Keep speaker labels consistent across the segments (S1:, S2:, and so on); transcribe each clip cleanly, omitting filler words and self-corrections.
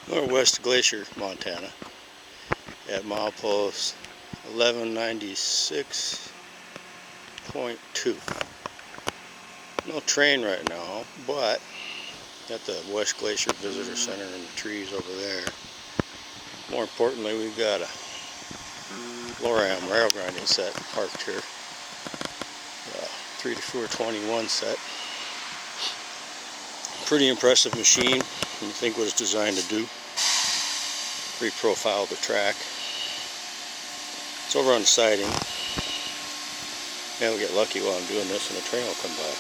S1: Northwest Glacier, Montana, at mile post 1196.2. No train right now, but at the West Glacier Visitor Center in the trees over there. More importantly, we've got a Loram Rail grinding set parked here. 3-4-21 set. Pretty impressive machine when you think what it's designed to do. Reprofile the track. It's over on the siding. Maybe we'll get lucky while I'm doing this and a train will come by.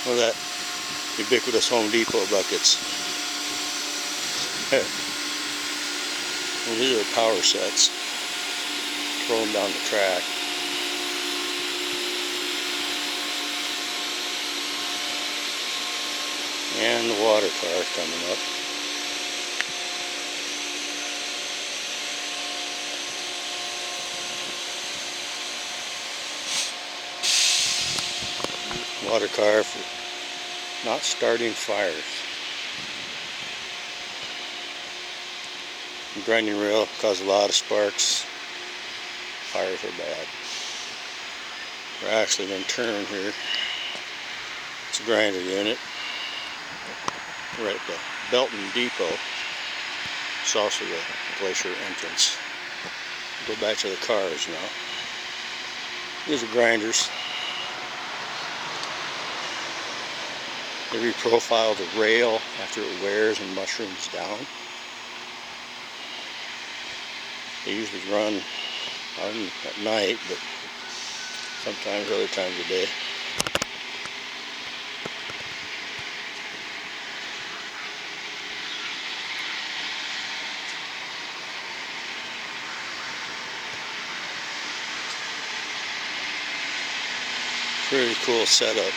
S1: Well, that ubiquitous Home Depot buckets. Well, these are power sets. Throw them down the track. And the water car coming up. Water car for not starting fires. The grinding rail causes a lot of sparks. Fires are bad. We're actually going to turn here. It's a grinder unit. We're at the Belton depot. It's also the Glacier entrance. Go back to the cars now. These are grinders. They reprofile the rail after it wears and mushrooms down. They usually run at night, but sometimes other times of day. Pretty cool setup.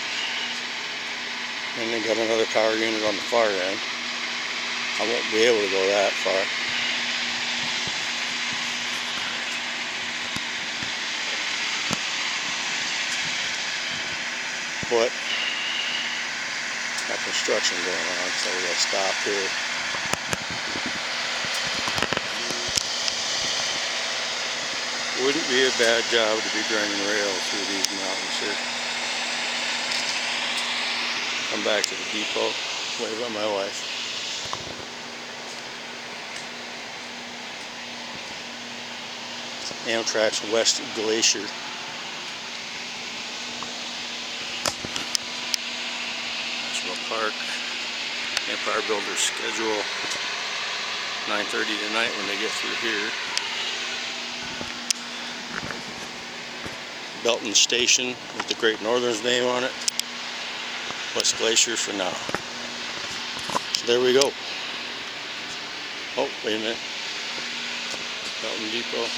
S1: And they got another power unit on the far end. I won't be able to go that far. But got construction going on, so we gotta stop here. Wouldn't be a bad job to be grinding rail through these mountains here. Come back to the depot, wave at my wife. Amtrak's West Glacier. National Park. Empire Builders schedule 9:30 tonight when they get through here. Belton Station with the Great Northern's name on it. West Glacier for now. So there we go. Oh, wait a minute. Belton Depot.